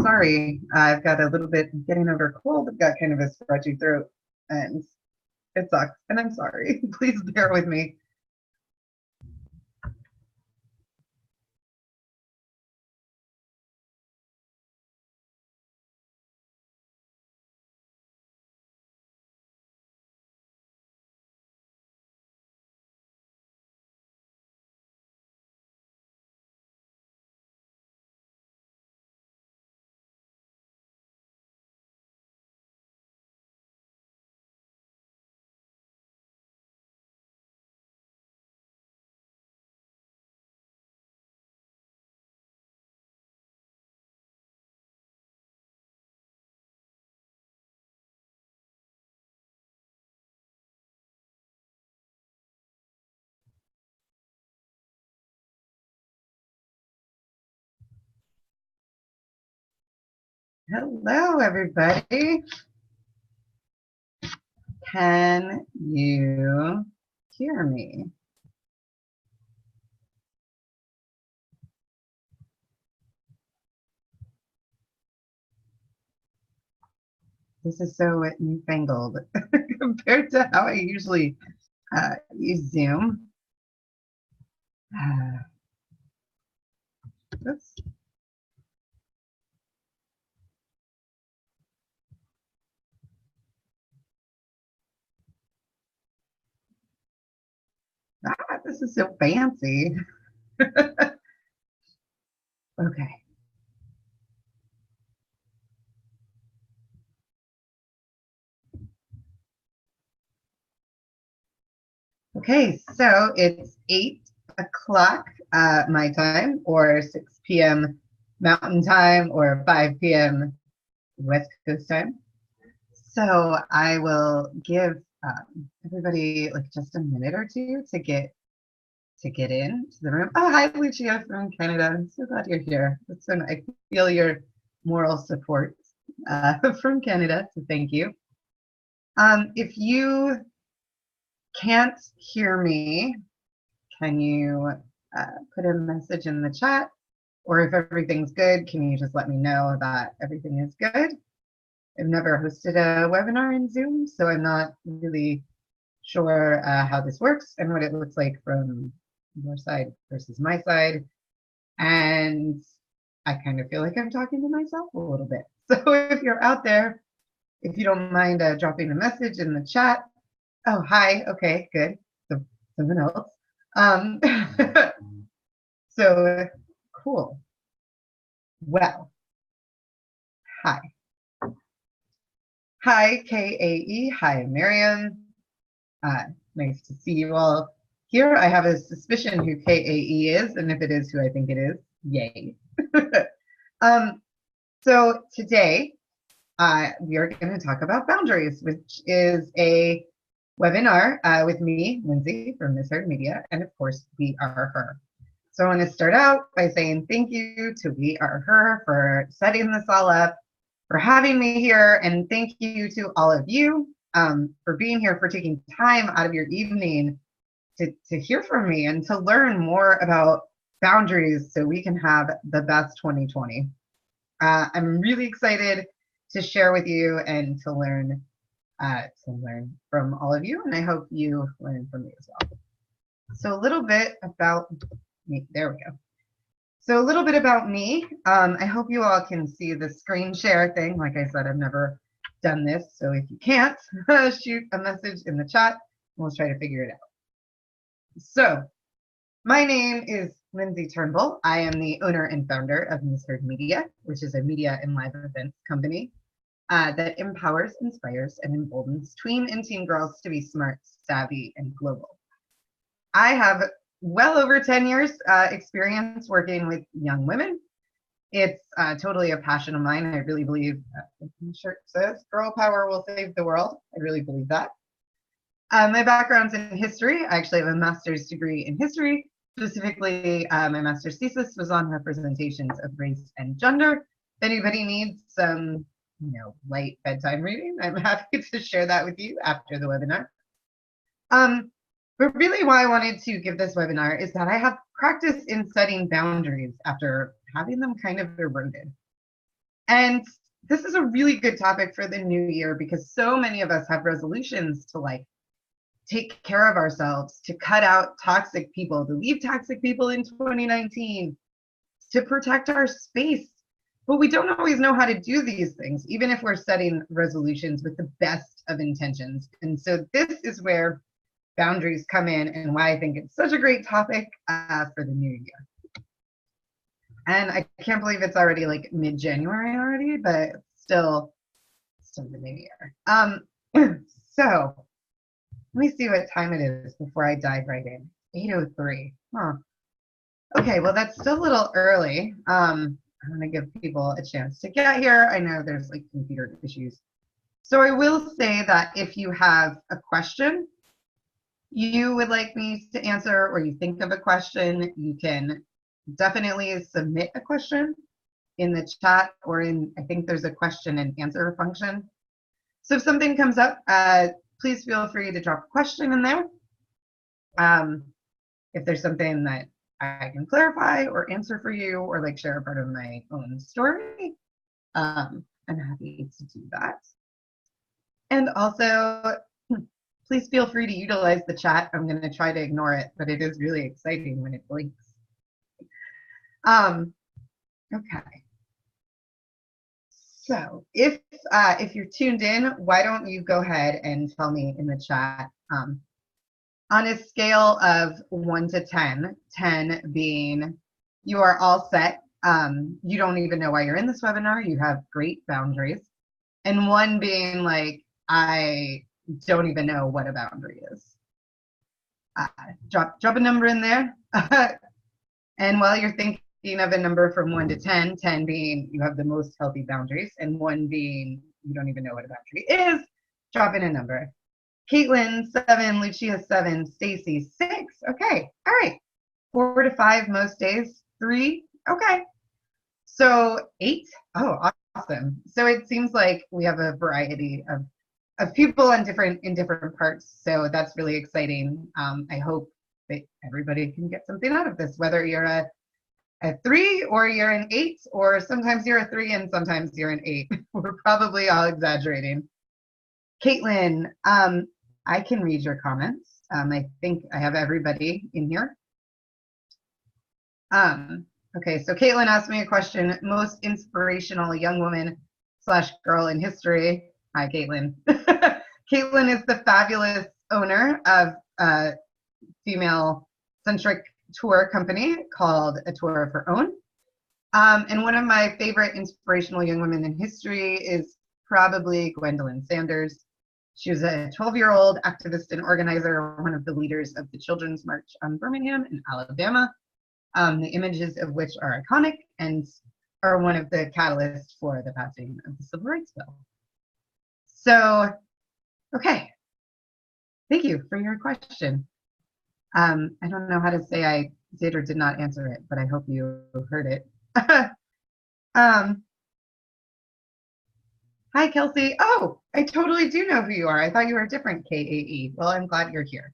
Sorry, I've got a little bit getting over a cold. I've got kind of a scratchy throat, and it sucks, and I'm sorry. Please bear with me. Hello, everybody. Can you hear me? This is so newfangled compared to how I usually use Zoom. Oops. This is so fancy. Okay. Okay, so it's 8 o'clock my time, or 6 p.m. Mountain Time, or 5 p.m. West Coast time. So I will give everybody like just a minute or two to get into the room. Oh, hi, Lucia from Canada. I'm so glad you're here. It's so nice. I feel your moral support from Canada, so thank you. If you can't hear me, can you put a message in the chat? Or if everything's good, can you just let me know that everything is good? I've never hosted a webinar in Zoom, so I'm not really sure how this works and what it looks like from your side versus my side. And I kind of feel like I'm talking to myself a little bit. So if you're out there, if you don't mind dropping a message in the chat. Oh, hi. Okay, good. So, someone else. So cool. Well, hi. Hi, KAE. Hi, Miriam. Nice to see you all here. I have a suspicion who KAE is, and if it is who I think it is, yay. So today we are going to talk about boundaries, which is a webinar with me, Lindsey from MissHeard Media, and of course, We Are Her. So I want to start out by saying thank you to We Are Her for setting this all up, for having me here, and thank you to all of you for being here, for taking time out of your evening to hear from me and to learn more about boundaries so we can have the best 2020. I'm really excited to share with you and to learn from all of you, and I hope you learn from me as well. So a little bit about me. There we go. So a little bit about me. I hope you all can see the screen share thing. Like I said, I've never done this, so if you can't, shoot a message in the chat, and we'll try to figure it out. So My name is Lindsey Turnbull. I am the owner and founder of MissHeard Media, which is a media and live events company that empowers, inspires, and emboldens tween and teen girls to be smart, savvy, and global. I have well over 10 years experience working with young women. It's totally a passion of mine. I really believe, like my shirt says, girl power will save the world. I really believe that. My background's in history. I actually have a master's degree in history. Specifically, my master's thesis was on representations of race and gender. If anybody needs some, light bedtime reading, I'm happy to share that with you after the webinar. But really why I wanted to give this webinar is that I have practice in setting boundaries after having them kind of eroded. And this is a really good topic for the new year because so many of us have resolutions to take care of ourselves, to cut out toxic people, to leave toxic people in 2019, to protect our space. But we don't always know how to do these things, even if we're setting resolutions with the best of intentions. And so this is where boundaries come in and why I think it's such a great topic for the new year. And I can't believe it's already like mid-January already, but still the new year. So let me see what time it is before I dive right in. 8:03. Huh. Okay, well that's still a little early. I'm gonna give people a chance to get here. I know there's like computer issues. So I will say that if you have a question you would like me to answer or you think of a question, you can definitely submit a question in the chat or I think there's a question and answer function. So if something comes up, please feel free to drop a question in there. If there's something that I can clarify or answer for you or like share a part of my own story, I'm happy to do that. And also, please feel free to utilize the chat. I'm going to try to ignore it, but it is really exciting when it blinks. Okay. So if you're tuned in, why don't you go ahead and tell me in the chat, on a scale of 1 to 10, 10 being you are all set, you don't even know why you're in this webinar, you have great boundaries, and 1 being like, I don't even know what a boundary is. Drop a number in there. And while you're thinking of a number from 1 to 10, 10 being you have the most healthy boundaries, and 1 being you don't even know what a boundary is, drop in a number. Caitlin, 7, Lucia, 7, Stacy, 6. Okay, all right. 4 to 5 most days, 3. Okay. So 8. Oh, awesome. So it seems like we have a variety of people in different parts. So that's really exciting. I hope that everybody can get something out of this, whether you're a 3 or you're an 8, or sometimes you're a 3 and sometimes you're an 8. We're probably all exaggerating. Caitlin, I can read your comments. I think I have everybody in here. Okay, so Caitlin asked me a question, most inspirational young woman / girl in history. Hi, Caitlin. Caitlin is the fabulous owner of a female-centric tour company called A Tour of Her Own. And one of my favorite inspirational young women in history is probably Gwendolyn Sanders. She was a 12-year-old activist and organizer, one of the leaders of the Children's March on Birmingham in Alabama, the images of which are iconic and are one of the catalysts for the passing of the Civil Rights Bill. So, okay, thank you for your question. I don't know how to say I did or did not answer it, but I hope you heard it. Hi, Kelsey. Oh, I totally do know who you are. I thought you were a different KAE. Well, I'm glad you're here.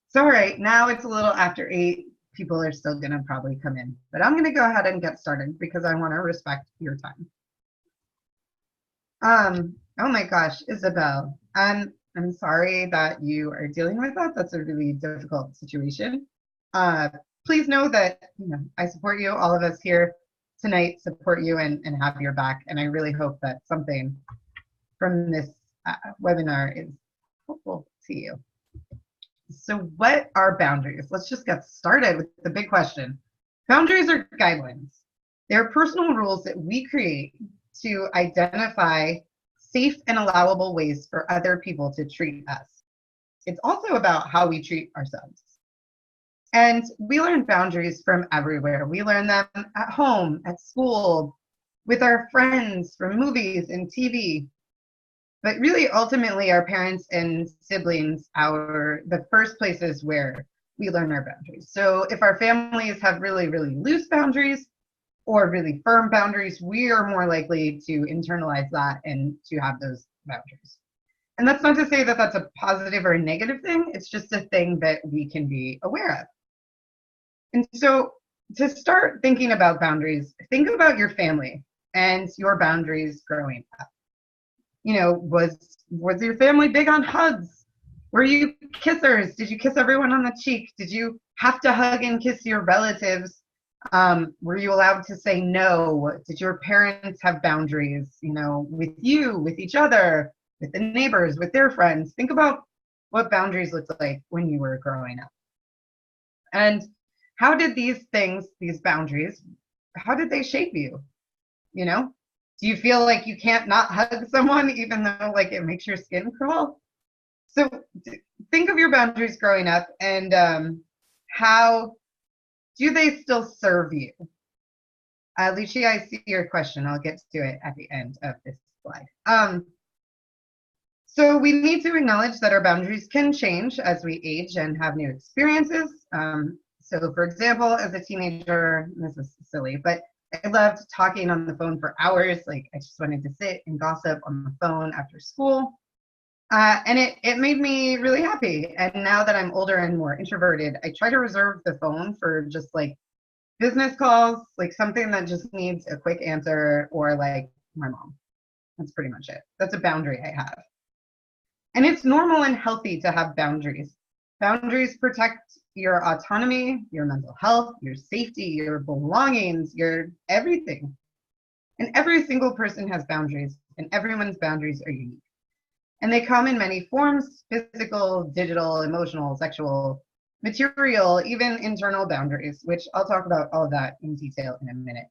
So, all right, now it's a little after 8. People are still going to probably come in, but I'm going to go ahead and get started because I want to respect your time. Oh my gosh, Isabel, I'm sorry that you are dealing with that. That's a really difficult situation. Please know that I support you. All of us here tonight support you and have your back. And I really hope that something from this webinar is helpful to you. So what are boundaries? Let's just get started with the big question. Boundaries are guidelines. They're personal rules that we create to identify safe and allowable ways for other people to treat us. It's also about how we treat ourselves. And we learn boundaries from everywhere. We learn them at home, at school, with our friends, from movies and TV. But really, ultimately, our parents and siblings are the first places where we learn our boundaries. So if our families have really, really loose boundaries or really firm boundaries, we are more likely to internalize that and to have those boundaries. And that's not to say that that's a positive or a negative thing. It's just a thing that we can be aware of. And so to start thinking about boundaries, think about your family and your boundaries growing up. You know, was your family big on hugs? Were you kissers? Did you kiss everyone on the cheek? Did you have to hug and kiss your relatives? Were you allowed to say no? Did your parents have boundaries, you know, with you, with each other, with the neighbors, with their friends? Think about what boundaries looked like when you were growing up. And how did these things, these boundaries, how did they shape you? You know, do you feel like you can't not hug someone even though like it makes your skin crawl? So think of your boundaries growing up and how do they still serve you? Lucia, I see your question. I'll get to it at the end of this slide. So we need to acknowledge that our boundaries can change as we age and have new experiences. So for example, as a teenager, this is silly, but I loved talking on the phone for hours. Like I just wanted to sit and gossip on the phone after school. And it made me really happy. And now that I'm older and more introverted, I try to reserve the phone for just like business calls, like something that just needs a quick answer, or like my mom. That's pretty much it. That's a boundary I have. And it's normal and healthy to have boundaries. Boundaries protect your autonomy, your mental health, your safety, your belongings, your everything. And every single person has boundaries, and everyone's boundaries are unique. And they come in many forms: physical, digital, emotional, sexual, material, even internal boundaries, which I'll talk about all of that in detail in a minute.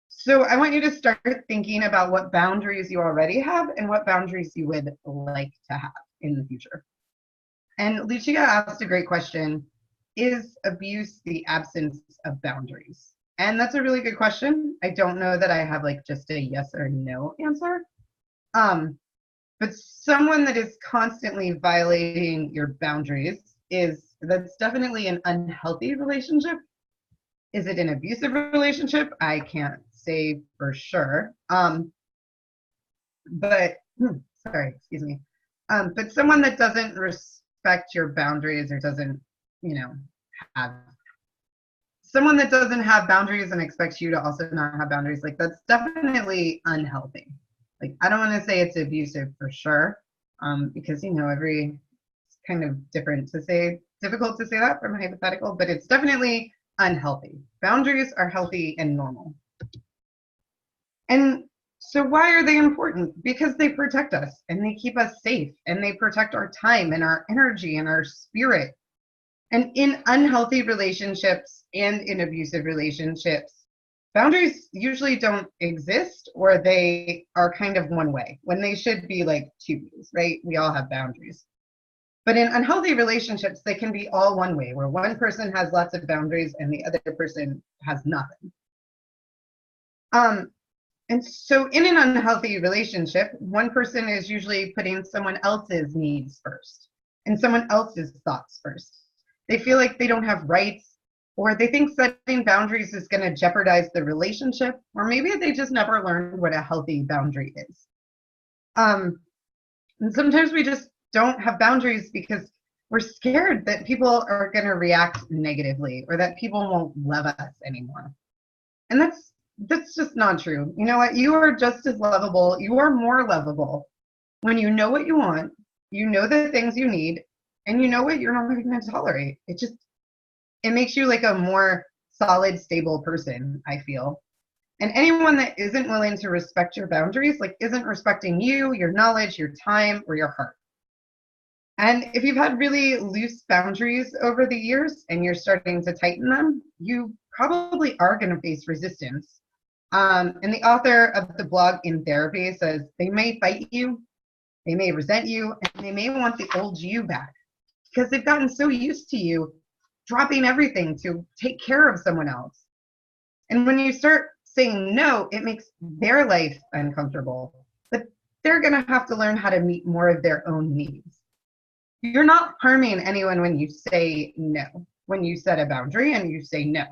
So I want you to start thinking about what boundaries you already have and what boundaries you would like to have in the future. And Lucia asked a great question: is abuse the absence of boundaries? And that's a really good question. I don't know that I have like just a yes or no answer. But someone that is constantly violating your boundaries that's definitely an unhealthy relationship. Is it an abusive relationship? I can't say for sure. But sorry, excuse me. But someone that doesn't respect your boundaries or doesn't, you know, have someone that doesn't have boundaries and expects you to also not have boundaries, like that's definitely unhealthy. Like I don't want to say it's abusive for sure, because you know it's kind of difficult to say that from a hypothetical, but it's definitely unhealthy. Boundaries are healthy and normal. And so why are they important? Because they protect us and they keep us safe and they protect our time and our energy and our spirit. And in unhealthy relationships and in abusive relationships, boundaries usually don't exist, or they are kind of one way when they should be like two ways, right? We all have boundaries. But in unhealthy relationships, they can be all one way, where one person has lots of boundaries and the other person has nothing. And so in an unhealthy relationship, one person is usually putting someone else's needs first and someone else's thoughts first. They feel like they don't have rights, or they think setting boundaries is going to jeopardize the relationship, or maybe they just never learned what a healthy boundary is. And sometimes we just don't have boundaries because we're scared that people are going to react negatively, or that people won't love us anymore. And that's just not true. You know what? You are just as lovable. You are more lovable when you know what you want, you know the things you need, and you know what you're not going to tolerate. It makes you like a more solid, stable person, I feel. And anyone that isn't willing to respect your boundaries, like isn't respecting you, your knowledge, your time, or your heart. And if you've had really loose boundaries over the years and you're starting to tighten them, you probably are going to face resistance. And the author of the blog In Therapy says they may fight you, they may resent you, and they may want the old you back because they've gotten so used to you dropping everything to take care of someone else. And when you start saying no, it makes their life uncomfortable, but they're going to have to learn how to meet more of their own needs. You're not harming anyone when you say no, when you set a boundary and you say no.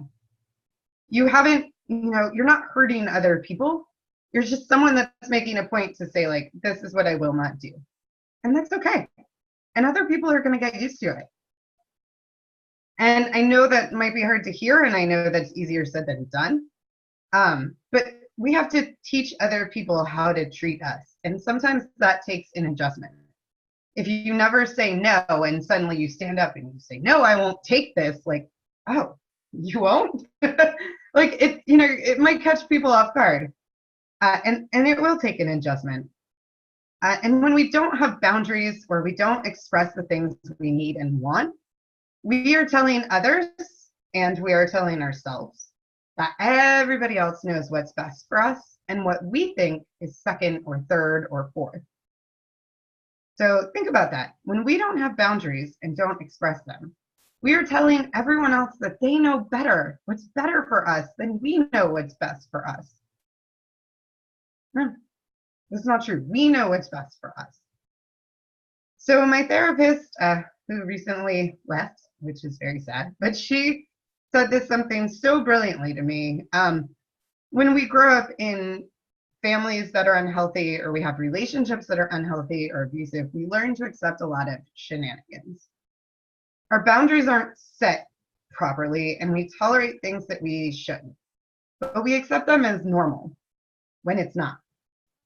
You haven't, you're not hurting other people. You're just someone that's making a point to say, like, this is what I will not do. And that's okay. And other people are going to get used to it. And I know that might be hard to hear, and I know that's easier said than done. But we have to teach other people how to treat us. And sometimes that takes an adjustment. If you never say no and suddenly you stand up and you say, no, I won't take this, like, oh, you won't? Like, it might catch people off guard. And it will take an adjustment. And when we don't have boundaries or we don't express the things we need and want, we are telling others and we are telling ourselves that everybody else knows what's best for us and what we think is second or third or fourth. So think about that. When we don't have boundaries and don't express them, we are telling everyone else that they know better, what's better for us than we know what's best for us. That's not true. We know what's best for us. So my therapist, who recently left, which is very sad, but she said this something so brilliantly to me. When we grow up in families that are unhealthy, or we have relationships that are unhealthy or abusive, we learn to accept a lot of shenanigans. Our boundaries aren't set properly, and we tolerate things that we shouldn't. But we accept them as normal when it's not.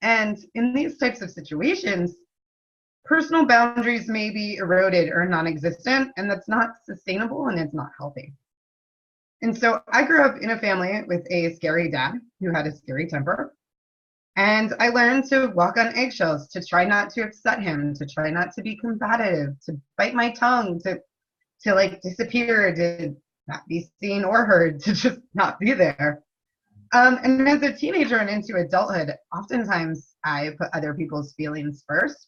And in these types of situations, personal boundaries may be eroded or non-existent, and that's not sustainable and it's not healthy. And so I grew up in a family with a scary dad who had a scary temper. And I learned to walk on eggshells, to try not to upset him, to try not to be combative, to bite my tongue, to like disappear, to not be seen or heard, to just not be there. And as a teenager and into adulthood, oftentimes I put other people's feelings first.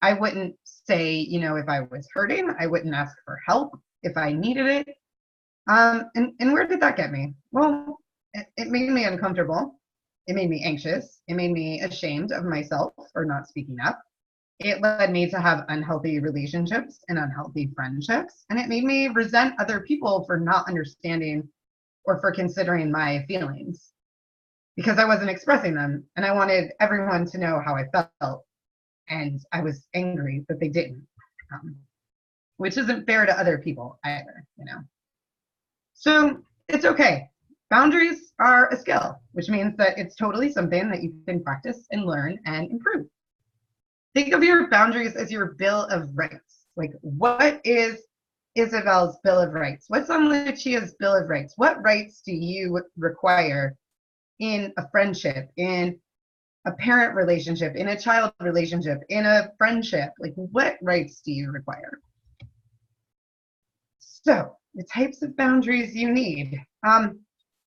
I wouldn't say, if I was hurting, I wouldn't ask for help if I needed it. And where did that get me? Well, it made me uncomfortable. It made me anxious. It made me ashamed of myself for not speaking up. It led me to have unhealthy relationships and unhealthy friendships. And it made me resent other people for not understanding or for considering my feelings because I wasn't expressing them. And I wanted everyone to know how I felt. And I was angry that they didn't, which isn't fair to other people either, So it's okay. Boundaries are a skill, which means that it's totally something that you can practice and learn and improve. Think of your boundaries as your Bill of Rights. Like, what is Isabel's Bill of Rights? What's on Lucia's Bill of Rights? What rights do you require in a friendship, in a parent relationship, in a child relationship, in a friendship? Like, what rights do you require? So, the types of boundaries you need.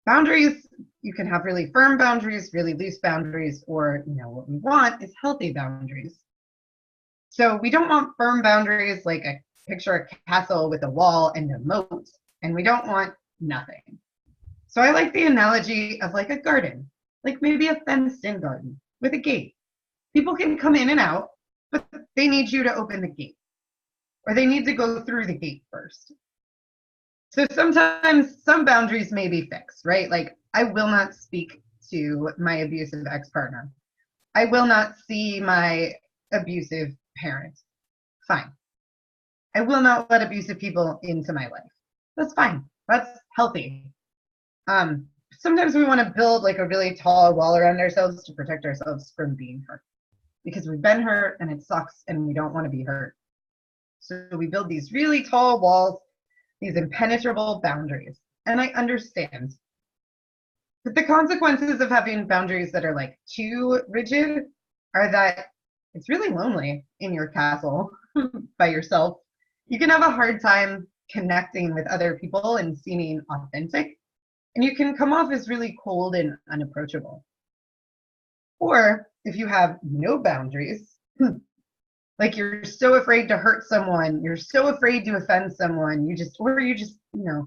Boundaries, you can have really firm boundaries, really loose boundaries, or what we want is healthy boundaries. So we don't want firm boundaries like picture a castle with a wall and a moat, and we don't want nothing. So I like the analogy of like a garden, like maybe a fenced-in garden with a gate. People can come in and out, but they need you to open the gate, or they need to go through the gate first. So sometimes some boundaries may be fixed, right? Like, I will not speak to my abusive ex-partner. I will not see my abusive parent. Fine. I will not let abusive people into my life. That's fine. That's healthy. Sometimes we want to build like a really tall wall around ourselves to protect ourselves from being hurt because we've been hurt and it sucks and we don't want to be hurt. So we build these really tall walls, these impenetrable boundaries. And I understand. But the consequences of having boundaries that are like too rigid are that it's really lonely in your castle. by yourself, you can have a hard time connecting with other people and seeming authentic. And you can come off as really cold and unapproachable. Or if you have no boundaries, like you're so afraid to hurt someone, you're so afraid to offend someone, you just grew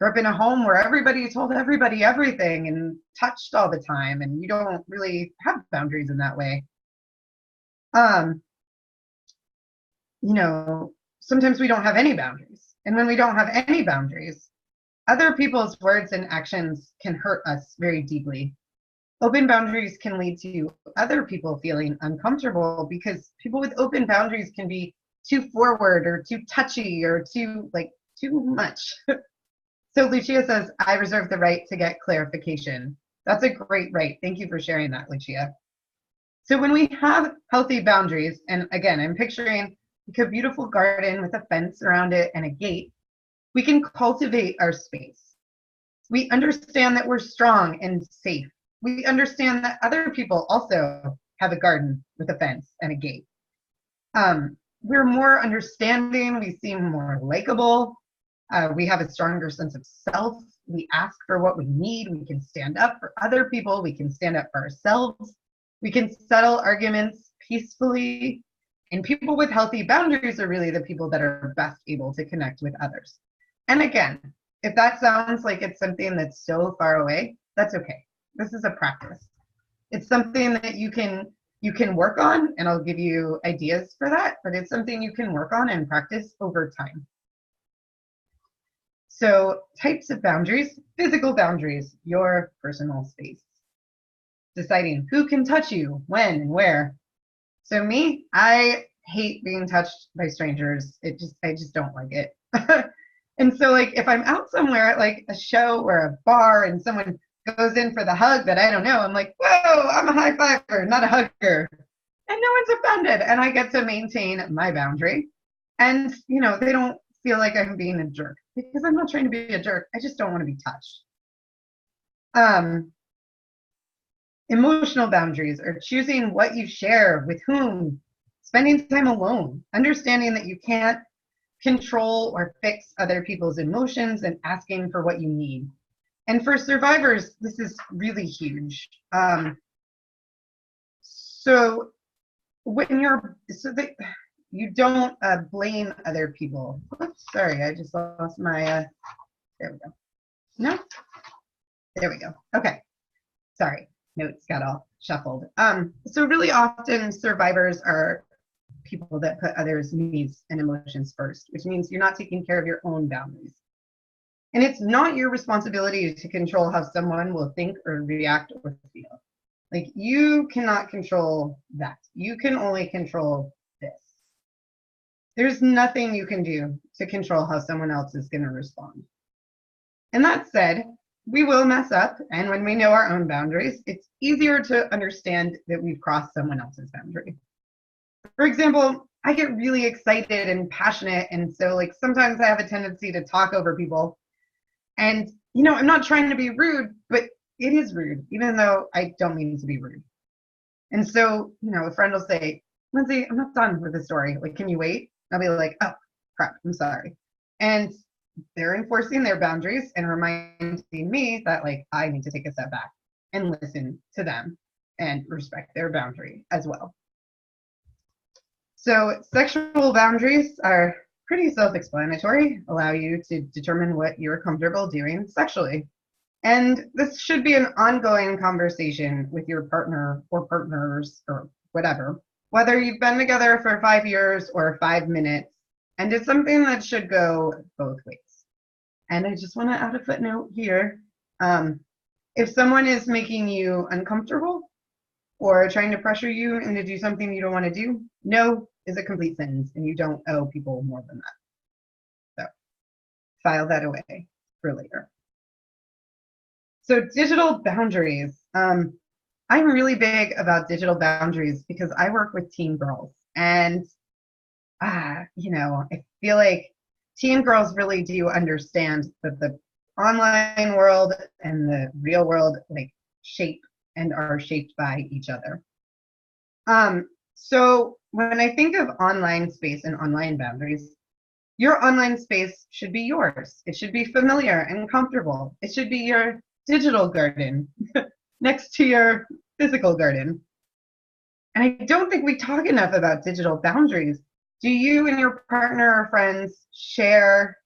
up in a home where everybody told everybody everything and touched all the time, and you don't really have boundaries in that way. Sometimes we don't have any boundaries. And when we don't have any boundaries, other people's words and actions can hurt us very deeply. Open boundaries can lead to other people feeling uncomfortable because people with open boundaries can be too forward or too touchy or too much. So Lucia says, I reserve the right to get clarification. That's a great right. Thank you for sharing that, Lucia. So when we have healthy boundaries, and again, I'm picturing like a beautiful garden with a fence around it and a gate, we can cultivate our space. We understand that we're strong and safe. We understand that other people also have a garden with a fence and a gate. We're more understanding. We seem more likable. We have a stronger sense of self. We ask for what we need. We can stand up for other people. We can stand up for ourselves. We can settle arguments peacefully. And people with healthy boundaries are really the people that are best able to connect with others. And again, if that sounds like it's something that's so far away, that's okay. This is a practice. It's something that you can work on, and I'll give you ideas for that, but it's something you can work on and practice over time. So types of boundaries: physical boundaries, your personal space. Deciding who can touch you, when, and where. So me, I hate being touched by strangers. I just don't like it. And so like if I'm out somewhere at like a show or a bar and someone goes in for the hug that I don't know, I'm like, whoa, I'm a high fiver, not a hugger. And no one's offended. And I get to maintain my boundary. And, they don't feel like I'm being a jerk because I'm not trying to be a jerk. I just don't want to be touched. Emotional boundaries are choosing what you share, with whom, spending time alone, understanding that you can't control or fix other people's emotions, and asking for what you need. And for survivors, this is really huge. So that you don't blame other people. Oops, sorry, I just lost my, there we go. No, there we go. Okay, sorry, notes got all shuffled. So really often survivors are people that put others' needs and emotions first, which means you're not taking care of your own boundaries. And it's not your responsibility to control how someone will think or react or feel. Like, you cannot control that. You can only control this. There's nothing you can do to control how someone else is going to respond. And that said, we will mess up. And when we know our own boundaries, it's easier to understand that we've crossed someone else's boundary. For example, I get really excited and passionate. And so like sometimes I have a tendency to talk over people. And, I'm not trying to be rude, but it is rude, even though I don't mean to be rude. And so, a friend will say, Lindsay, I'm not done with the story. Like, can you wait? I'll be like, oh, crap, I'm sorry. And they're enforcing their boundaries and reminding me that, like, I need to take a step back and listen to them and respect their boundary as well. So sexual boundaries are pretty self-explanatory, allow you to determine what you're comfortable doing sexually. And this should be an ongoing conversation with your partner or partners or whatever, whether you've been together for 5 years or 5 minutes, and it's something that should go both ways. And I just want to add a footnote here. If someone is making you uncomfortable or trying to pressure you into do something you don't want to do, no is a complete sentence, and you don't owe people more than that. So file that away for later. So digital boundaries. I'm really big about digital boundaries because I work with teen girls, and I feel like teen girls really do understand that the online world and the real world like shape and are shaped by each other. So when I think of online space and online boundaries, your online space should be yours. It should be familiar and comfortable. It should be your digital garden next to your physical garden. And I don't think we talk enough about digital boundaries. Do you and your partner or friends share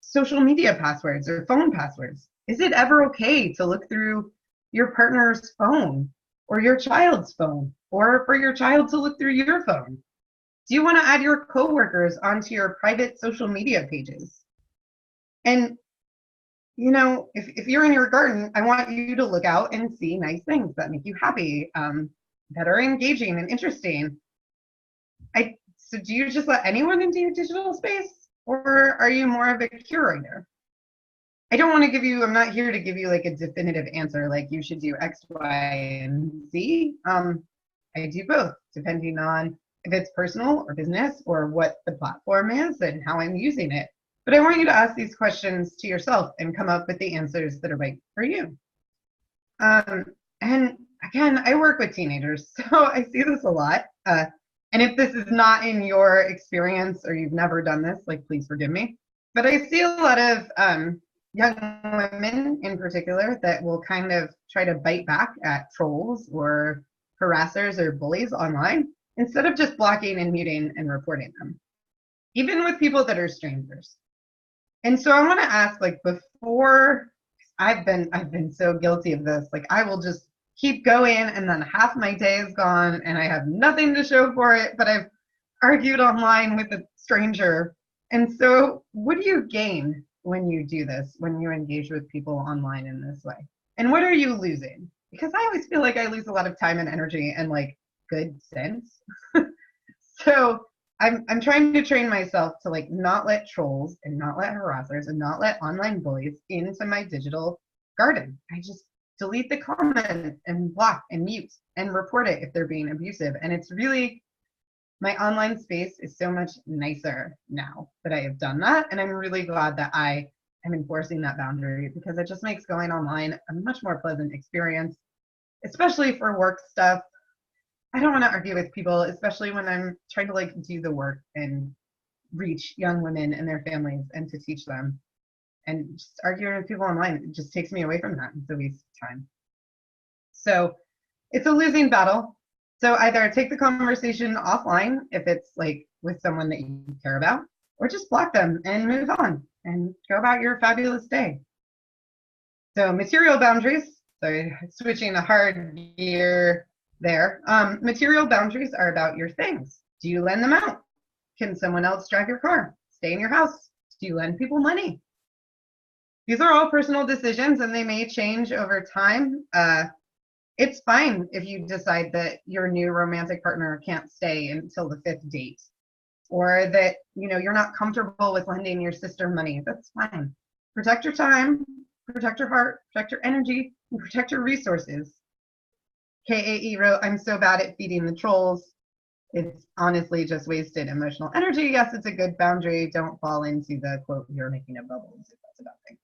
social media passwords or phone passwords? Is it ever okay to look through your partner's phone or your child's phone, or for your child to look through your phone? Do you want to add your coworkers onto your private social media pages? And if you're in your garden, I want you to look out and see nice things that make you happy, that are engaging and interesting. So do you just let anyone into your digital space, or are you more of a curator? I don't want to give you, I'm not here to give you like a definitive answer, like you should do X, Y, and Z. I do both, depending on if it's personal or business or what the platform is and how I'm using it. But I want you to ask these questions to yourself and come up with the answers that are right for you. And again, I work with teenagers, so I see this a lot. And if this is not in your experience or you've never done this, like, please forgive me. But I see a lot of young women in particular that will kind of try to bite back at trolls or harassers or bullies online instead of just blocking and muting and reporting them, even with people that are strangers. And so I want to ask, like, before, I've been so guilty of this, like I will just keep going and then half my day is gone and I have nothing to show for it, but I've argued online with a stranger. And so what do you gain when you do this, when you engage with people online in this way? And what are you losing? Because I always feel like I lose a lot of time and energy and like good sense. So I'm trying to train myself to like not let trolls and not let harassers and not let online bullies into my digital garden. I just delete the comment and block and mute and report it if they're being abusive. And it's really, my online space is so much nicer now that I have done that. And I'm really glad that I am enforcing that boundary, because it just makes going online a much more pleasant experience, especially for work stuff. I don't want to argue with people, especially when I'm trying to like do the work and reach young women and their families and to teach them. And just arguing with people online, it just takes me away from that. It's a waste of time. So it's a losing battle. So either take the conversation offline if it's like with someone that you care about, or just block them and move on and go about your fabulous day. So material boundaries, sorry, switching a hard gear there. Material boundaries are about your things. Do you lend them out? Can someone else drive your car? Stay in your house? Do you lend people money? These are all personal decisions and they may change over time. It's fine if you decide that your new romantic partner can't stay until the 5th date, or that you're not comfortable with lending your sister money. That's fine. Protect your time, protect your heart, protect your energy, and protect your resources. KAE wrote, "I'm so bad at feeding the trolls. It's honestly just wasted emotional energy." Yes, it's a good boundary. Don't fall into the quote, "you're making a bubble," if that's a bad thing.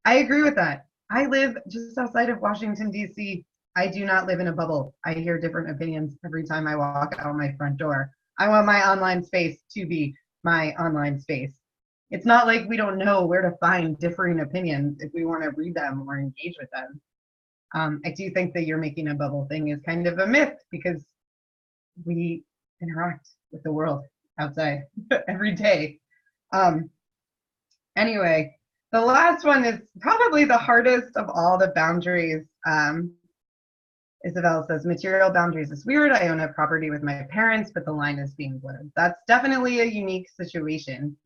I agree with that. I live just outside of Washington, D.C. I do not live in a bubble. I hear different opinions every time I walk out my front door. I want my online space to be my online space. It's not like we don't know where to find differing opinions if we want to read them or engage with them. I do think that you're making a bubble thing is kind of a myth, because we interact with the world outside every day. Anyway, the last one is probably the hardest of all the boundaries. Isabel says, material boundaries is weird. I own a property with my parents, but the line is being blurred. That's definitely a unique situation.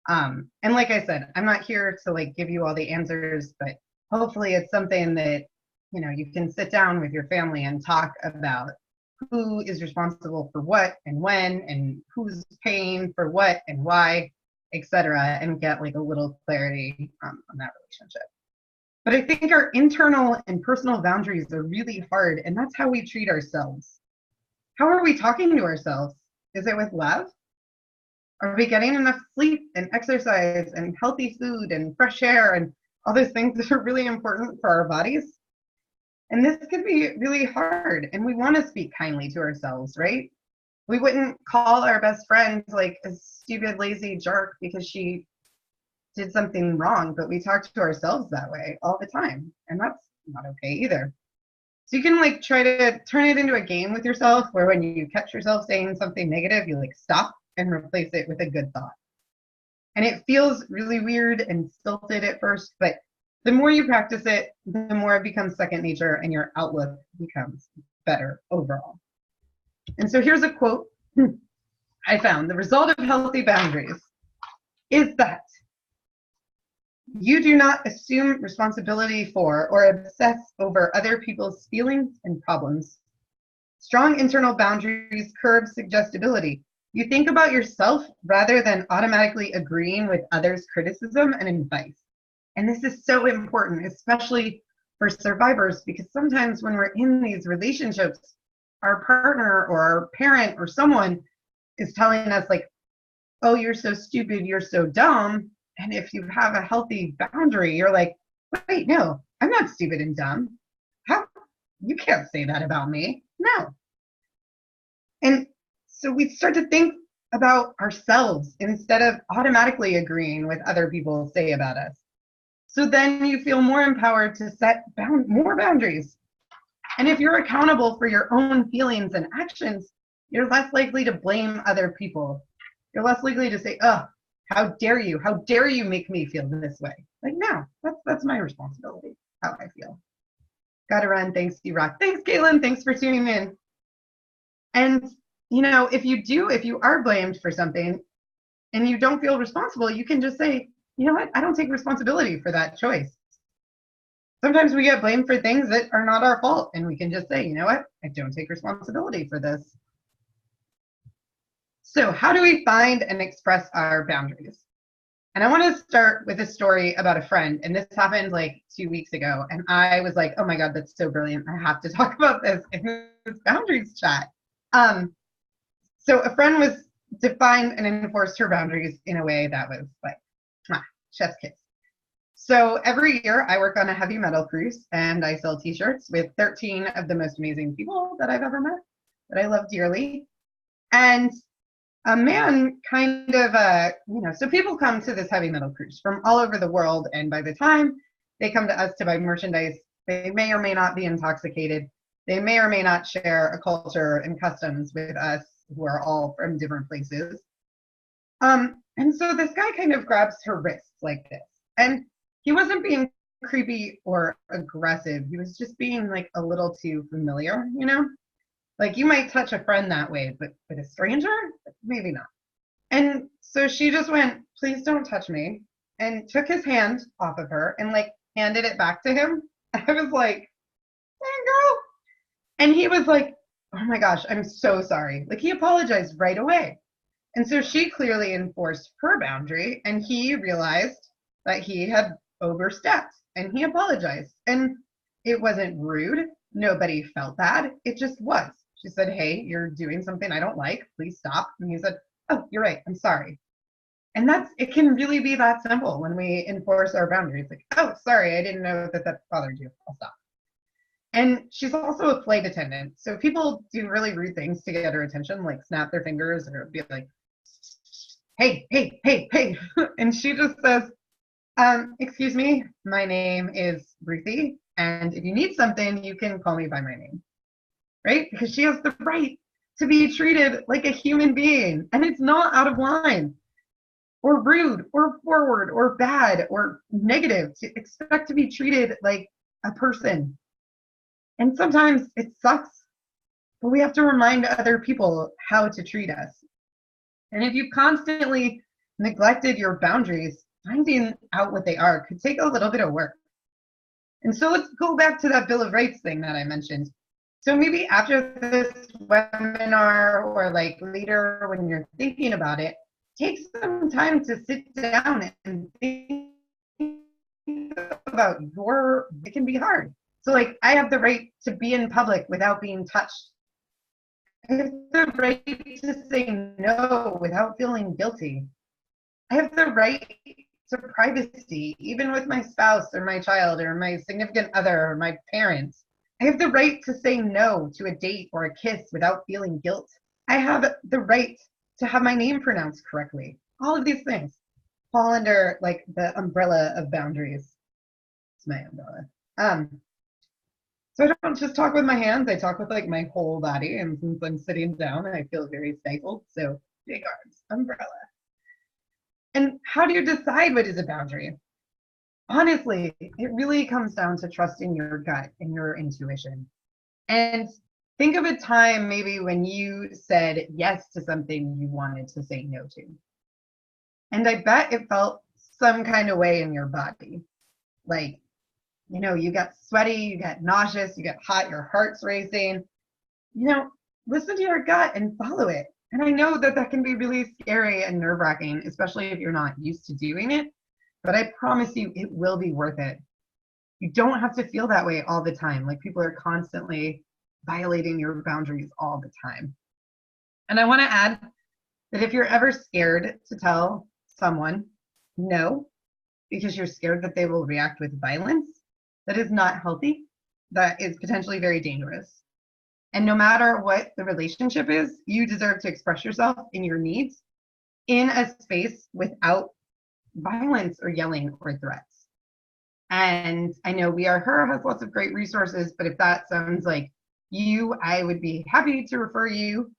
And like I said, I'm not here to like give you all the answers, but hopefully it's something that you can sit down with your family and talk about who is responsible for what and when, and who's paying for what and why, etc., and get like a little clarity on that relationship. But I think our internal and personal boundaries are really hard, and that's how we treat ourselves. How are we talking to ourselves? Is it with love? Are we getting enough sleep and exercise and healthy food and fresh air and all those things that are really important for our bodies? And this can be really hard. And we want to speak kindly to ourselves, right? We wouldn't call our best friend like a stupid, lazy jerk because she did something wrong, but we talk to ourselves that way all the time. And that's not okay either. So you can like try to turn it into a game with yourself where when you catch yourself saying something negative, you like stop and replace it with a good thought. And it feels really weird and stilted at first, but the more you practice it, the more it becomes second nature and your outlook becomes better overall. And so here's a quote I found. The result of healthy boundaries is that you do not assume responsibility for or obsess over other people's feelings and problems. Strong internal boundaries curb suggestibility. You think about yourself rather than automatically agreeing with others' criticism and advice. And this is so important, especially for survivors, because sometimes when we're in these relationships, our partner or our parent or someone is telling us like, oh, you're so stupid, you're so dumb. And if you have a healthy boundary, you're like, wait, no, I'm not stupid and dumb. How? You can't say that about me. No. And so we start to think about ourselves instead of automatically agreeing with other people say about us. So then you feel more empowered to set more boundaries. And if you're accountable for your own feelings and actions, you're less likely to blame other people. You're less likely to say, oh, how dare you? How dare you make me feel this way? Like, no, that's my responsibility, how I feel. Gotta run. Thanks, D-Rock. Thanks, Caitlin. Thanks for tuning in. And, you know, if you are blamed for something and you don't feel responsible, you can just say, you know what? I don't take responsibility for that choice. Sometimes we get blamed for things that are not our fault, and we can just say, you know what? I don't take responsibility for this. So how do we find and express our boundaries? And I want to start with a story about a friend, and this happened like 2 weeks ago, and I was like, oh my God, that's so brilliant. I have to talk about this in this boundaries chat. So a friend was defined and enforced her boundaries in a way that was like, chef's kiss. So every year I work on a heavy metal cruise and I sell t-shirts with 13 of the most amazing people that I've ever met, that I love dearly. And a man kind of, so people come to this heavy metal cruise from all over the world. And by the time they come to us to buy merchandise, they may or may not be intoxicated. They may or may not share a culture and customs with us who are all from different places. And so this guy kind of grabs her wrists like this. And he wasn't being creepy or aggressive. He was just being like a little too familiar, you know? Like you might touch a friend that way, but with a stranger, maybe not. And so she just went, please don't touch me, and took his hand off of her and like handed it back to him. I was like, there you go. And he was like, oh my gosh, I'm so sorry. Like he apologized right away. And so she clearly enforced her boundary, and he realized that he had overstepped, and he apologized. And it wasn't rude. Nobody felt bad. It just was. She said, hey, you're doing something I don't like. Please stop. And he said, oh, you're right. I'm sorry. And it can really be that simple when we enforce our boundaries. Like, oh, sorry, I didn't know that bothered you. I'll stop. And she's also a flight attendant. So people do really rude things to get her attention, like snap their fingers or be like, hey, hey, hey, hey. And she just says, excuse me, my name is Ruthie. And if you need something, you can call me by my name, right? Because she has the right to be treated like a human being. And it's not out of line or rude or forward or bad or negative to expect to be treated like a person. And sometimes it sucks, but we have to remind other people how to treat us. And if you've constantly neglected your boundaries, finding out what they are could take a little bit of work. And so let's go back to that Bill of Rights thing that I mentioned. So maybe after this webinar or like later when you're thinking about it, take some time to sit down and think about it can be hard. So like I have the right to be in public without being touched. I have the right to say no without feeling guilty. I have the right to privacy, even with my spouse or my child or my significant other or my parents. I have the right to say no to a date or a kiss without feeling guilt. I have the right to have my name pronounced correctly. All of these things fall under like the umbrella of boundaries. It's my umbrella. So I don't just talk with my hands, I talk with like my whole body. And since I'm sitting down, I feel very stifled. So big arms, umbrella. And how do you decide what is a boundary? Honestly, it really comes down to trusting your gut and your intuition. And think of a time maybe when you said yes to something you wanted to say no to. And I bet it felt some kind of way in your body. Like, you know, you got sweaty, you got nauseous, you got hot, your heart's racing. You know, listen to your gut and follow it. And I know that that can be really scary and nerve-wracking, especially if you're not used to doing it. But I promise you, it will be worth it. You don't have to feel that way all the time. Like people are constantly violating your boundaries all the time. And I want to add that if you're ever scared to tell someone no, because you're scared that they will react with violence, that is not healthy. That is potentially very dangerous. And no matter what the relationship is, you deserve to express yourself in your needs in a space without violence or yelling or threats. And I know We Are Her has lots of great resources, but if that sounds like you, I would be happy to refer you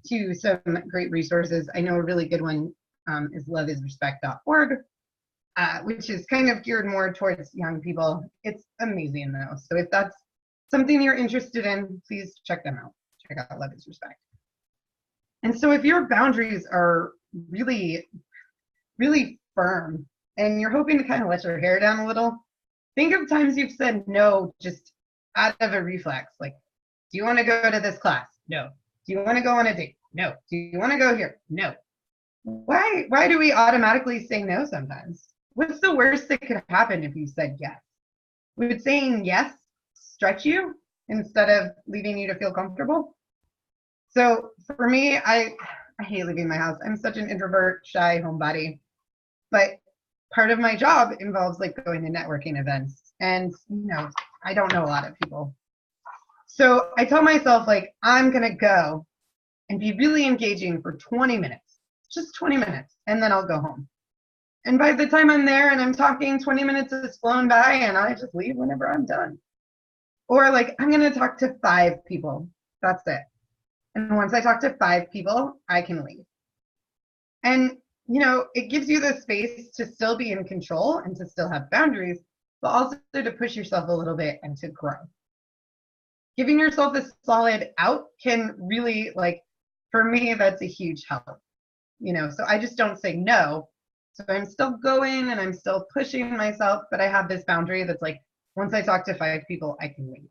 to some great resources. I know a really good one is loveisrespect.org, which is kind of geared more towards young people. It's amazing though. So if that's something you're interested in, please check them out. Check out Love is Respect. And so if your boundaries are really, really firm and you're hoping to kind of let your hair down a little, think of times you've said no just out of a reflex. Like, do you want to go to this class? No. Do you want to go on a date? No. Do you want to go here? No. Why do we automatically say no sometimes? What's the worst that could happen if you said yes? Would saying yes stretch you instead of leaving you to feel comfortable? So for me, I hate leaving my house. I'm such an introvert, shy homebody. But part of my job involves like going to networking events. And, you know, I don't know a lot of people. So I tell myself, like, I'm going to go and be really engaging for 20 minutes, just 20 minutes, and then I'll go home. And by the time I'm there and I'm talking, 20 minutes has flown by and I just leave whenever I'm done. Or like, I'm going to talk to 5 people. That's it. And once I talk to 5 people, I can leave. And, you know, it gives you the space to still be in control and to still have boundaries, but also to push yourself a little bit and to grow. Giving yourself a solid out can really, like, for me, that's a huge help. You know, so I just don't say no. So I'm still going and I'm still pushing myself, but I have this boundary that's like, once I talk to 5 people, I can leave.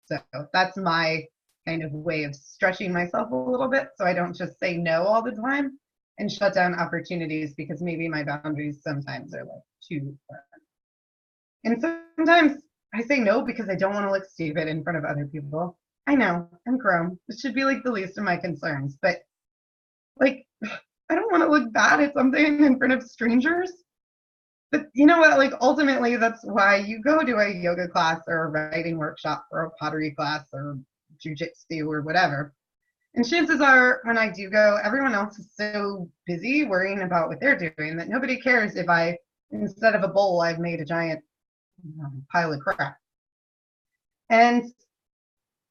So that's my kind of way of stretching myself a little bit so I don't just say no all the time and shut down opportunities because maybe my boundaries sometimes are like too firm. And sometimes I say no because I don't want to look stupid in front of other people. I know, I'm grown. It should be like the least of my concerns, but like, I don't want to look bad at something in front of strangers. But you know what, like ultimately that's why you go to a yoga class or a writing workshop or a pottery class or jujitsu or whatever. And chances are when I do go, everyone else is so busy worrying about what they're doing that nobody cares if I, instead of a bowl, I've made a giant pile of crap. And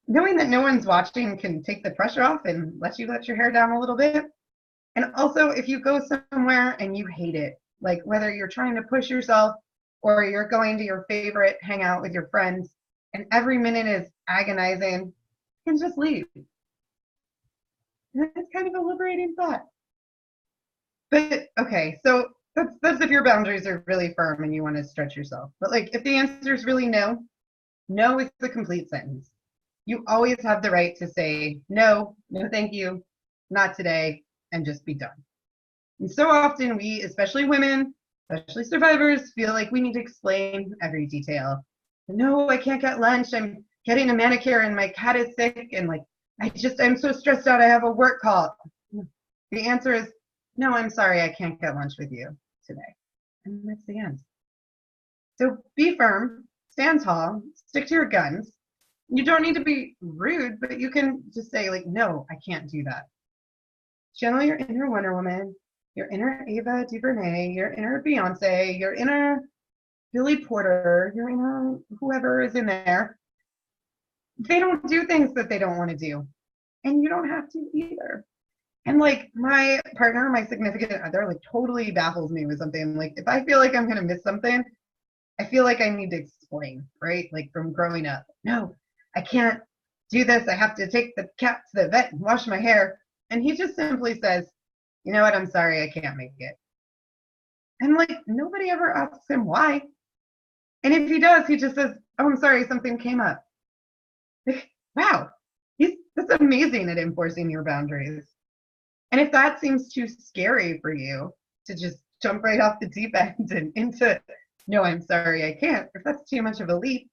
knowing that no one's watching can take the pressure off and let you let your hair down a little bit. And also, if you go somewhere and you hate it, like whether you're trying to push yourself or you're going to your favorite hangout with your friends and every minute is agonizing, you can just leave. And it's kind of a liberating thought. But okay, so that's if your boundaries are really firm and you want to stretch yourself. But like if the answer is really no, no is the complete sentence. You always have the right to say no, no thank you, not today, and just be done. And so often we, especially women, especially survivors, feel like we need to explain every detail. No, I can't get lunch. I'm getting a manicure and my cat is sick and like I'm so stressed out I have a work call. The answer is no, I'm sorry, I can't get lunch with you today. And that's the end. So be firm, stand tall, stick to your guns, You don't need to be rude, but you can just say like, no, I can't do that. Channel your inner Wonder Woman, your inner Ava DuVernay, your inner Beyonce, your inner Billy Porter, your inner whoever is in there. They don't do things that they don't want to do. And you don't have to either. And like my partner, my significant other, like totally baffles me with something. Like if I feel like I'm gonna miss something, I feel like I need to explain, right? Like from growing up. No, I can't do this. I have to take the cat to the vet and wash my hair. And he just simply says, you know what, I'm sorry, I can't make it. And like nobody ever asks him why. And if he does, he just says, oh, I'm sorry, something came up. Wow, that's amazing at enforcing your boundaries. And if that seems too scary for you to just jump right off the deep end and into, no, I'm sorry, I can't, if that's too much of a leap,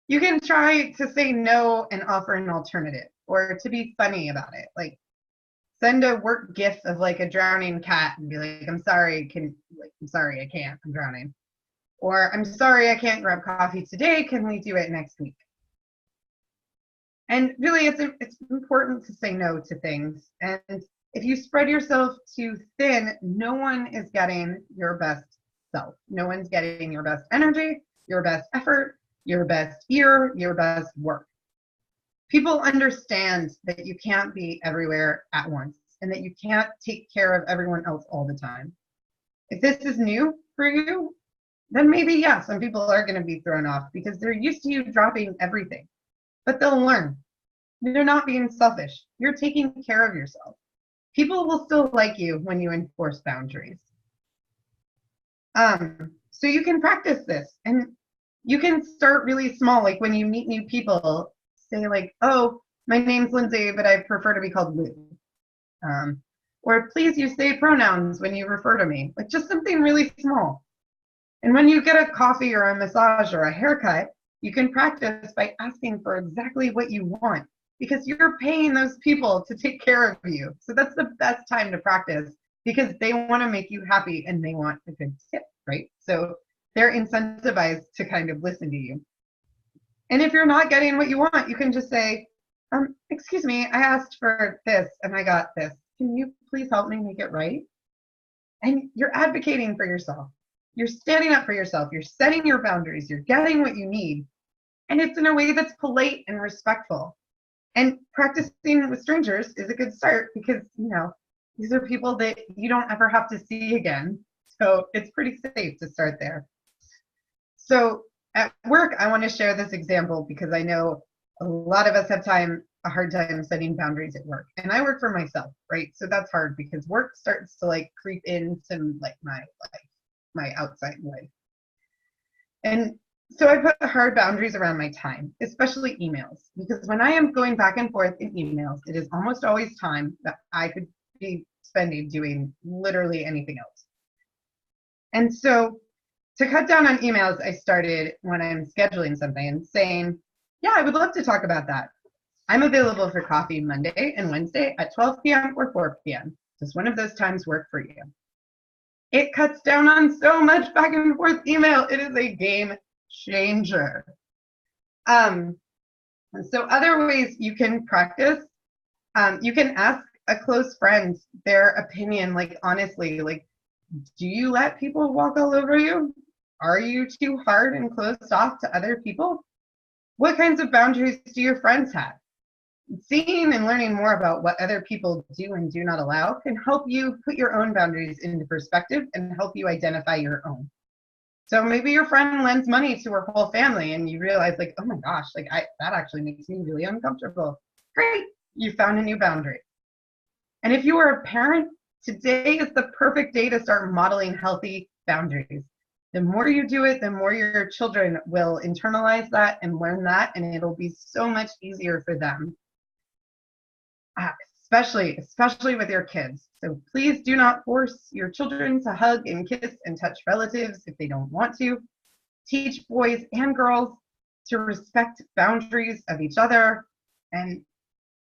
you can try to say no and offer an alternative, or to be funny about it. Like send a work gif of like a drowning cat and be like, I'm sorry, I can't, I'm drowning. Or I'm sorry, I can't grab coffee today, can we do it next week? And really, it's important to say no to things. And if you spread yourself too thin, no one is getting your best self. No one's getting your best energy, your best effort, your best ear, your best work. People understand that you can't be everywhere at once and that you can't take care of everyone else all the time. If this is new for you, then maybe, yeah, some people are going to be thrown off because they're used to you dropping everything. But they'll learn. You're not being selfish. You're taking care of yourself. People will still like you when you enforce boundaries. So you can practice this, and you can start really small. Like when you meet new people, say like, oh, my name's Lindsay, but I prefer to be called Lou. Or please use they pronouns when you refer to me. Like just something really small. And when you get a coffee or a massage or a haircut, you can practice by asking for exactly what you want, because you're paying those people to take care of you. So that's the best time to practice, because they want to make you happy and they want a good tip, right? So they're incentivized to kind of listen to you. And if you're not getting what you want, you can just say, excuse me, I asked for this and I got this. Can you please help me make it right? And you're advocating for yourself. You're standing up for yourself. You're setting your boundaries. You're getting what you need. And it's in a way that's polite and respectful. And practicing with strangers is a good start, because, you know, these are people that you don't ever have to see again. So it's pretty safe to start there. So at work, I want to share this example because I know a lot of us have a hard time setting boundaries at work. And I work for myself, right? So that's hard because work starts to like creep into like my outside life. And so I put hard boundaries around my time, especially emails, because when I am going back and forth in emails, it is almost always time that I could be spending doing literally anything else. And so to cut down on emails, I started, when I'm scheduling something, saying, yeah, I would love to talk about that. I'm available for coffee Monday and Wednesday at 12 p.m. or 4 p.m. Does one of those times work for you? It cuts down on so much back and forth email. It is a game changer. So other ways you can practice, you can ask a close friend their opinion, like honestly, like, do you let people walk all over you? Are you too hard and closed off to other people? What kinds of boundaries do your friends have? Seeing and learning more about what other people do and do not allow can help you put your own boundaries into perspective and help you identify your own. So maybe your friend lends money to her whole family and you realize like, oh my gosh, like that actually makes me really uncomfortable. Great, you found a new boundary. And if you are a parent, today is the perfect day to start modeling healthy boundaries. The more you do it, the more your children will internalize that and learn that, and it'll be so much easier for them. Especially with your kids. So please do not force your children to hug and kiss and touch relatives if they don't want to. Teach boys and girls to respect boundaries of each other. And,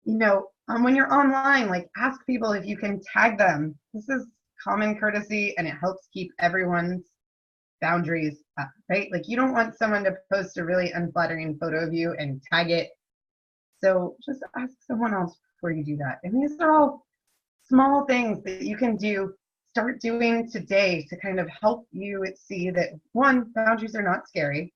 you know, when you're online, like ask people if you can tag them. This is common courtesy and it helps keep everyone's boundaries, right? Like you don't want someone to post a really unflattering photo of you and tag it. So just ask someone else before you do that. And these are all small things that you can start doing today to kind of help you see that, one, boundaries are not scary.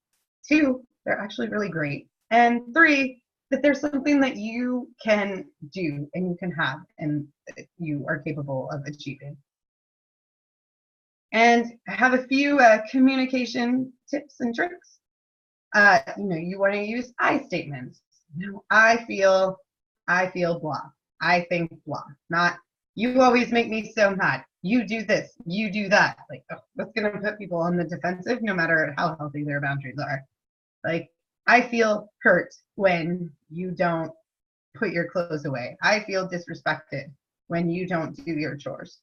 Two, they're actually really great. And three, that there's something that you can do and you can have and that you are capable of achieving. And I have a few communication tips and tricks. You want to use I statements. I feel blah. I think blah. Not, you always make me so mad. You do this, you do that. Like, oh, that's going to put people on the defensive no matter how healthy their boundaries are. Like, I feel hurt when you don't put your clothes away. I feel disrespected when you don't do your chores.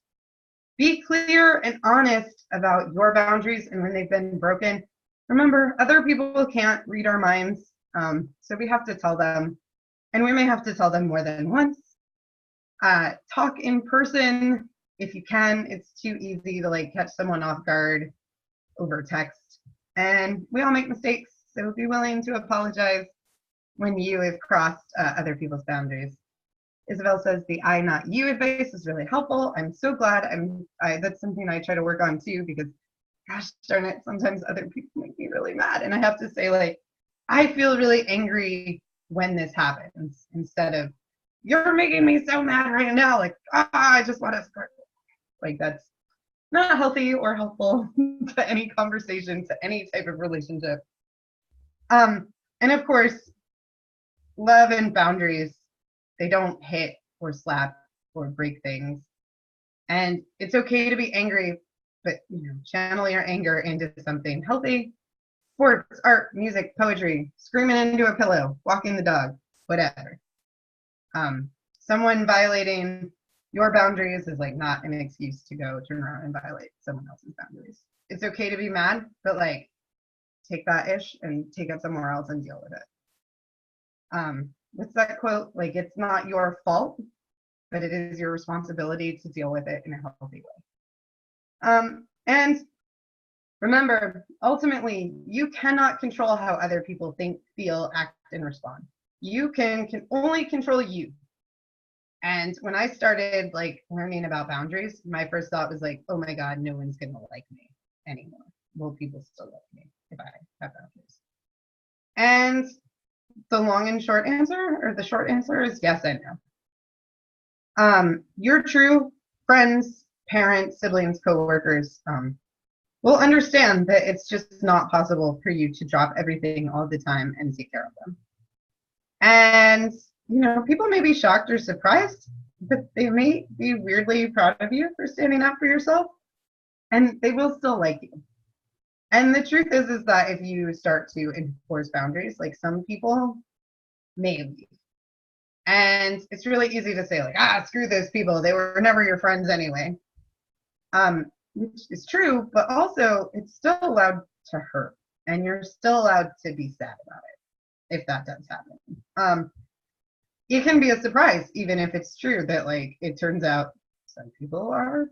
Be clear and honest about your boundaries and when they've been broken. Remember, other people can't read our minds, so we have to tell them, and we may have to tell them more than once. Talk in person if you can. It's too easy to like catch someone off guard over text, and we all make mistakes. So be willing to apologize when you have crossed other people's boundaries. Isabel says the I not you advice is really helpful. I'm so glad. That's something I try to work on too, because gosh darn it, sometimes other people make me really mad. And I have to say, like, I feel really angry when this happens, instead of you're making me so mad right now. Like, I just want to start. Like, that's not healthy or helpful to any conversation, to any type of relationship. And of course, love and boundaries, they don't hit or slap or break things. And it's okay to be angry, but channel your anger into something healthy. Sports, art, music, poetry, screaming into a pillow, walking the dog, whatever. Someone violating your boundaries is like not an excuse to go turn around and violate someone else's boundaries. It's okay to be mad, but like, take that ish and take it somewhere else and deal with it. What's that quote? Like, it's not your fault, but it is your responsibility to deal with it in a healthy way. And remember, ultimately, you cannot control how other people think, feel, act, and respond. You can only control you. And when I started like learning about boundaries, my first thought was like, oh my God, no one's gonna like me anymore. Will people still like me if I have boundaries? And the long and short answer, or the short answer, is yes and no. Your true friends, parents, siblings, coworkers will understand that it's just not possible for you to drop everything all the time and take care of them. And people may be shocked or surprised, but they may be weirdly proud of you for standing up for yourself, and they will still like you. And the truth is that if you start to enforce boundaries, like, some people may leave. And it's really easy to say, like, screw those people, they were never your friends anyway. Which is true, but also it's still allowed to hurt, and you're still allowed to be sad about it if that does happen. It can be a surprise, even if it's true, that like it turns out some people are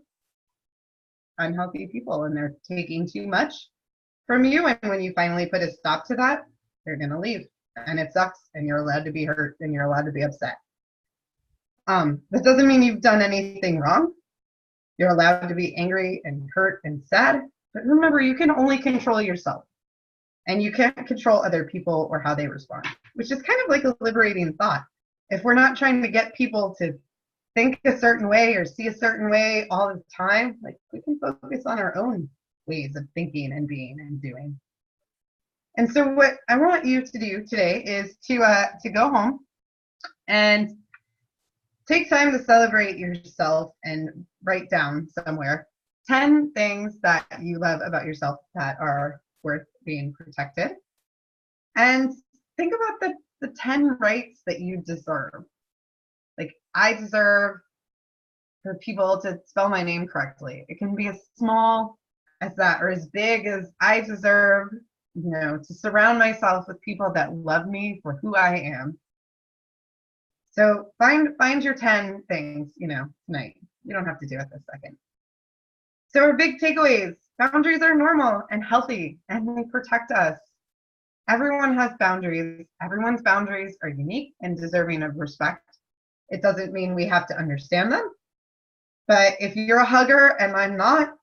unhealthy people and they're taking too much from you, and when you finally put a stop to that, they're gonna leave, and it sucks, and you're allowed to be hurt and you're allowed to be upset. That doesn't mean you've done anything wrong. You're allowed to be angry and hurt and sad, but remember, you can only control yourself, and you can't control other people or how they respond, which is kind of like a liberating thought. If we're not trying to get people to think a certain way or see a certain way all the time, like, we can focus on our own ways of thinking and being and doing. And so what I want you to do today is to go home and take time to celebrate yourself and write down somewhere 10 things that you love about yourself that are worth being protected. And think about the 10 rights that you deserve. Like, I deserve for people to spell my name correctly. It can be as small as that, or as big as I deserve, to surround myself with people that love me for who I am. So find your 10 things, tonight. You don't have to do it this second. So our big takeaways Boundaries are normal and healthy, and they protect us. Everyone has boundaries. Everyone's boundaries are unique and deserving of respect. It doesn't mean we have to understand them, but if you're a hugger and I'm not,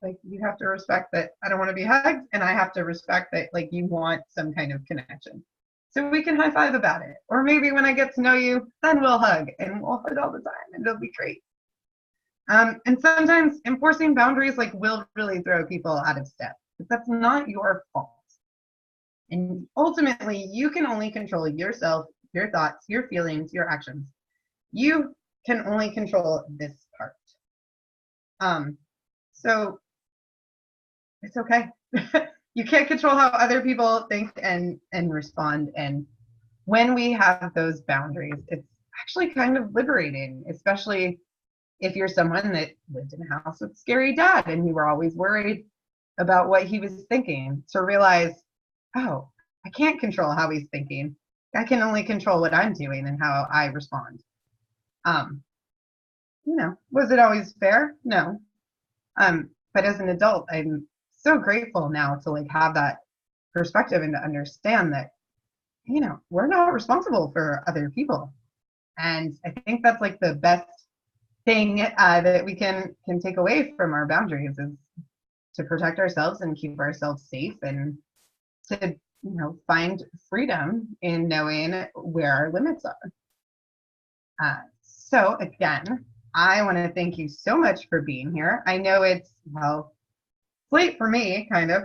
like, you have to respect that I don't want to be hugged, and I have to respect that, like, you want some kind of connection. So we can high five about it. Or maybe when I get to know you, then we'll hug, and we'll hug all the time, and it'll be great. And sometimes enforcing boundaries like will really throw people out of step, but that's not your fault. And ultimately, you can only control yourself, your thoughts, your feelings, your actions. You can only control this part. So it's okay. You can't control how other people think and respond. And when we have those boundaries, it's actually kind of liberating, especially if you're someone that lived in a house with a scary dad and you were always worried about what he was thinking, to realize, oh, I can't control how he's thinking. I can only control what I'm doing and how I respond. Was it always fair? No. But as an adult, I'm so grateful now to like have that perspective and to understand that, we're not responsible for other people. And I think that's like the best thing that we can take away from our boundaries, is to protect ourselves and keep ourselves safe, and to find freedom in knowing where our limits are. So again, I want to thank you so much for being here. I know it's late for me, kind of.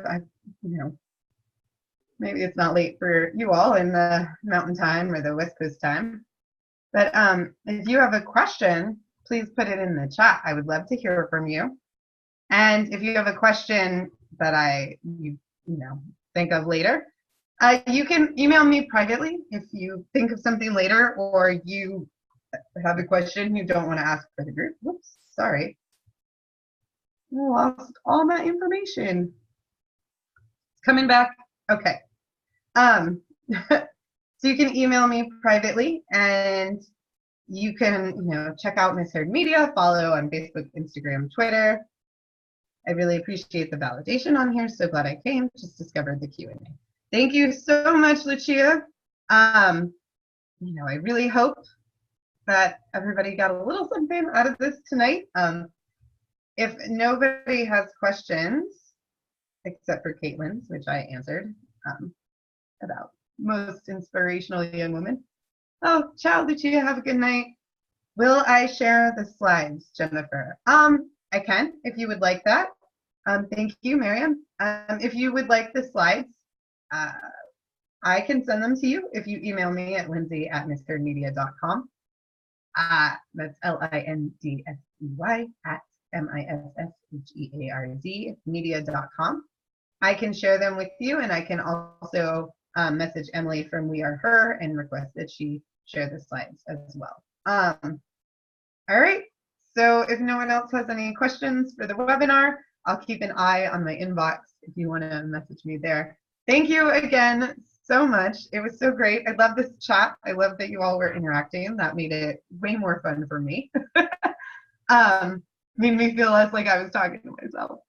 Maybe it's not late for you all in the Mountain Time or the West Coast time. But if you have a question, please put it in the chat. I would love to hear from you. And if you have a question that you think of later, you can email me privately if you think of something later, or you have a question you don't want to ask for the group. Whoops, sorry. I lost all my information. It's coming back. Okay. So you can email me privately, and you can, check out MissHeard Media, follow on Facebook, Instagram, Twitter. I really appreciate the validation on here. So glad I came. Just discovered the Q&A. Thank you so much, Lucia. I really hope that everybody got a little something out of this tonight. If nobody has questions, except for Caitlin's, which I answered, about most inspirational young women. Oh, ciao, Lucia, have a good night. Will I share the slides, Jennifer? I can, if you would like that. Thank you, Miriam. If you would like the slides, I can send them to you if you email me at lindsey@missheardmedia.com. That's LINDSEY @MISSHEARD media.com. I can share them with you, and I can also message Emily from We Are Her and request that she share the slides as well. All right, so if no one else has any questions for the webinar, I'll keep an eye on my inbox if you want to message me there. Thank you again so much. It was so great. I love this chat. I love that you all were interacting. That made it way more fun for me. Made me feel less like I was talking to myself.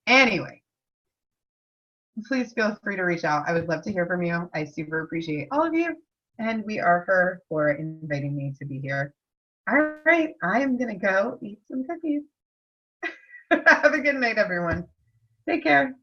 Anyway, please feel free to reach out. I would love to hear from you. I super appreciate all of you. And We Are Her for inviting me to be here. All right, I am going to go eat some cookies. Have a good night, everyone. Take care.